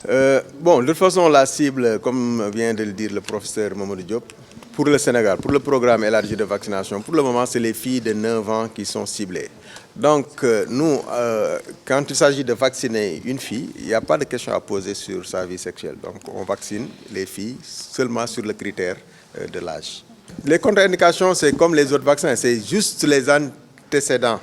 Bon, de toute façon, la cible, comme vient de le dire le professeur Mamadou Diop, pour le Sénégal, pour le programme élargi de vaccination, pour le moment, c'est les filles de 9 ans qui sont ciblées. Donc, nous, quand il s'agit de vacciner une fille, il n'y a pas de question à poser sur sa vie sexuelle. Donc, on vaccine les filles seulement sur le critère de l'âge. Les contre-indications, c'est comme les autres vaccins, c'est juste les antécédents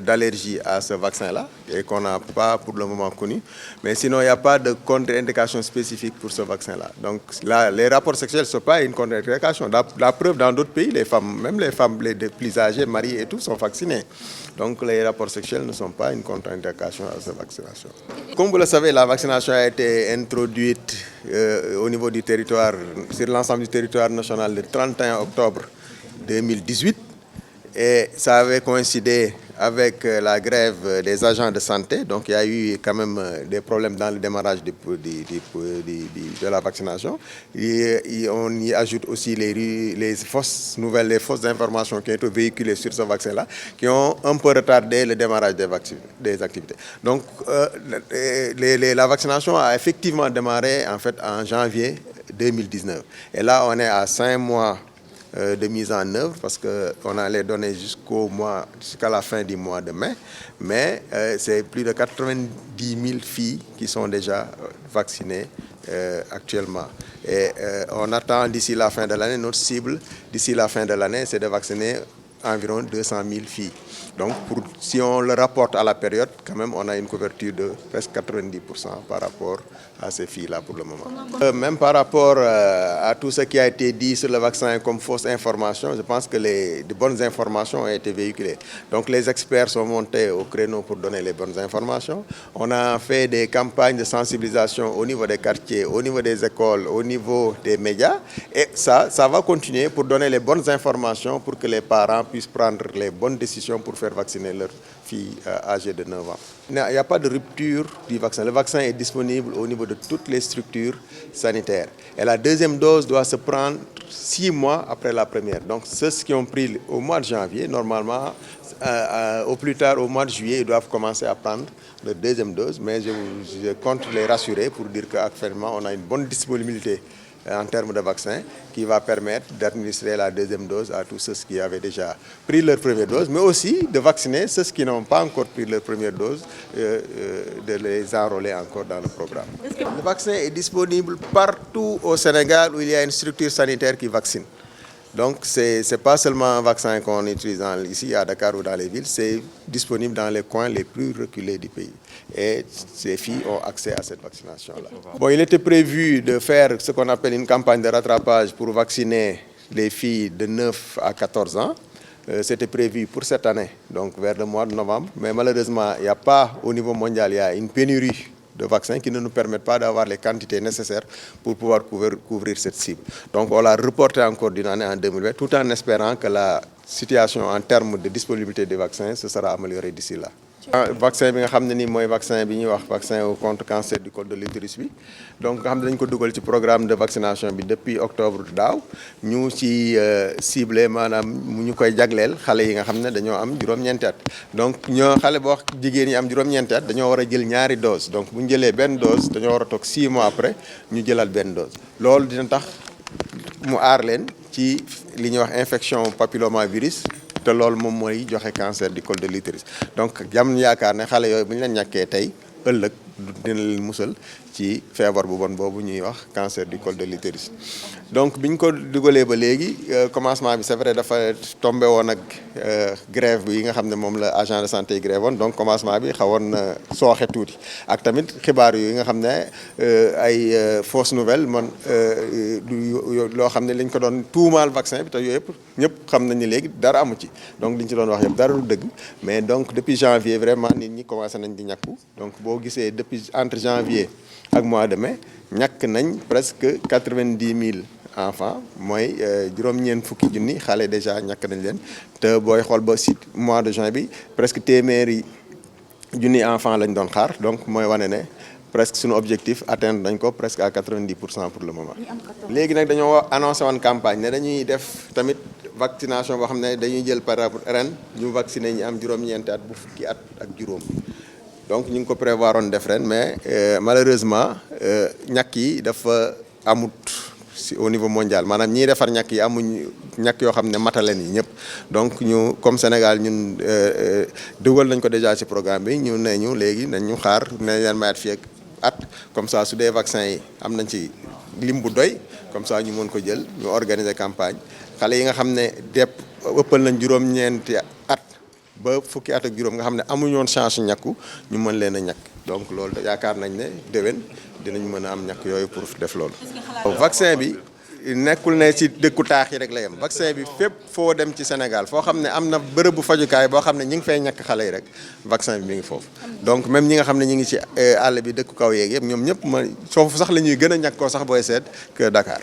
d'allergie à ce vaccin-là et qu'on n'a pas pour le moment connu. Mais sinon, il n'y a pas de contre-indication spécifique pour ce vaccin-là. Donc là, les rapports sexuels ne sont pas une contre-indication. La preuve, dans d'autres pays, les femmes, même les femmes les plus âgées, mariées et tout, sont vaccinées. Donc les rapports sexuels ne sont pas une contre-indication à cette vaccination. Comme vous le savez, la vaccination a été introduite au niveau du territoire, sur l'ensemble du territoire national le 31 octobre 2018. Et ça avait coïncidé avec la grève des agents de santé. Donc il y a eu quand même des problèmes dans le démarrage de la vaccination. Et on y ajoute aussi les fausses nouvelles, les fausses informations qui ont été véhiculées sur ce vaccin-là, qui ont un peu retardé le démarrage des activités. Donc la vaccination a effectivement démarré en fait en janvier 2019. Et là, on est à 5 mois de mise en œuvre parce qu'on a les données jusqu'à la fin du mois de mai. Mais c'est plus de 90 000 filles qui sont déjà vaccinées actuellement. Et on attend d'ici la fin de l'année, notre cible d'ici la fin de l'année, c'est de vacciner environ 200 000 filles. Donc, si on le rapporte à la période, quand même, on a une couverture de presque 90% par rapport à ces filles-là pour le moment. Même par rapport à tout ce qui a été dit sur le vaccin comme fausse information, je pense que de bonnes informations ont été véhiculées. Donc, les experts sont montés au créneau pour donner les bonnes informations. On a fait des campagnes de sensibilisation au niveau des quartiers, au niveau des écoles, au niveau des médias. Et ça va continuer pour donner les bonnes informations pour que les parents puissent prendre les bonnes décisions pour faire vacciner leurs filles âgées de 9 ans. Il n'y a pas de rupture du vaccin. Le vaccin est disponible au niveau de toutes les structures sanitaires. Et la deuxième dose doit se prendre 6 mois après la première. Donc ceux qui ont pris au mois de janvier, normalement, au plus tard au mois de juillet, ils doivent commencer à prendre leur deuxième dose. Mais je compte les rassurer pour dire qu'actuellement, on a une bonne disponibilité en termes de vaccins qui va permettre d'administrer la deuxième dose à tous ceux qui avaient déjà pris leur première dose, mais aussi de vacciner ceux qui n'ont pas encore pris leur première dose, de les enrôler encore dans le programme. Le vaccin est disponible partout au Sénégal où il y a une structure sanitaire qui vaccine. Donc, ce n'est pas seulement un vaccin qu'on utilise ici à Dakar ou dans les villes, c'est disponible dans les coins les plus reculés du pays. Et ces filles ont accès à cette vaccination-là. Bon, il était prévu de faire ce qu'on appelle une campagne de rattrapage pour vacciner les filles de 9 à 14 ans. C'était prévu pour cette année, donc vers le mois de novembre. Mais malheureusement, il n'y a pas, au niveau mondial, il y a une pénurie de vaccins qui ne nous permettent pas d'avoir les quantités nécessaires pour pouvoir couvrir cette cible. Donc on l'a reporté encore d'une année en 2020, tout en espérant que la situation en termes de disponibilité des vaccins se sera améliorée d'ici là. Vaccin bi nga xam ne nii mooy vaccin bi ñuy wax vaccin contre cancer du col de l'utérus bi donc nga xam ne dañ ko dugal ci programme de vaccination bi depuis octobre daaw ñu ci ciblé maanaam mu ñu koy jagleel xale yi nga xam ne dañoo am juróom-ñeenti at donc xale boo jigéen ñi am juróom-ñeenti at dañoo war a jël ñaari dose donc bu ñu jëlee benn dose dañoo war a toog 6 mois après ñu jëlaat benn dose loolu dina tax mu aar leen ci li ñuy wax infection papillomavirus te loolu moom mooy joxe cancer du col de l'utérus donc jam yaakaar ne xale yooyu bu ñu leen ñàkkee tey ëllëg dina leen musal ci feebar bu bon boobu ñuy wax cancer du col de l'utérus donc biñ ko dugalee ba léegi commencement bi c'est vrai dafa tombé woon ak grève bi yi nga xam ne moom la agent de santé yi grève woon donc commencement bi xawoon na sooxe tuuti ak tamit xibaar yi nga xam ne ay fausse nouvelle man loo xam ne lañ ko doon tuumaal vaccin bi te yooyu yëpp ñëpp xam nañ ne léegi dara amu ci donc liñ ci doon wax yëpp dara du dëgg mais donc depuis janvier vraiment nit ñi commencé nañ di ñàkku donc boo gisee depuis entre janvier ak mois de mai ñàkk nañ presque 90 000 enfants mooy juróom-ñeent fukki junni xale déjà ñàkk nañ leen te booy xool ba si mois de juin bi presque téeméeri junni enfants lañ doon xaar donc mooy wane ne presque suñu objectif atteindre nañ ko presque à 90% pour le moment. léegi nag dañoo annoncé woon campagne ne dañuy def tamit vaccination boo xam ne dañuy jël par rapport ren ñu vacciner ñi am juróom-ñeenti at bu fukki at ak juróom. donc ñu ngi ko prévoir woon def ren mais malheureusement ñàkk yi dafa amut si au niveau mondial maanaam ñiy defar ñàkk yi amuñ ñàkk yoo xam ne matale ni ñëpp donc ñu comme Sénégal ñun dugal nañ ko déjà ci programme bi ñu ne ñu léegi nañ ñu xaar ne leen mayaat fii ak at comme ça su dee vaccin yi am nañ ci lim bu doy comme ça ñu mën ko jël ñu organiser campagne xale yi nga xam ne ëppal nañ juróom-ñeenti at ba fukki at ak juróom nga xam ne amuñu woon chance ñàkku ñu mën leen a ñàkk donc loolu yaakaar nañ ne déwén dinañ mën a am ñàkk yooyu pour def loolu. vaccin bi nekkul ne ci dëkku taax yi rek la yem vaccin bi fépp foo dem ci Sénégal foo xam ne am na bërëbu fajukaay boo xam ne ñi ngi fay ñàkk xale yi rek vaccin bi mi ngi foofu. donc même ñi nga xam ne ñi ngi ci àll bi dëkku kaw yeeg yëpp ñoom ñëpp foofu sax la ñuy gën a ñàkkoo sax booy seet que Dakar.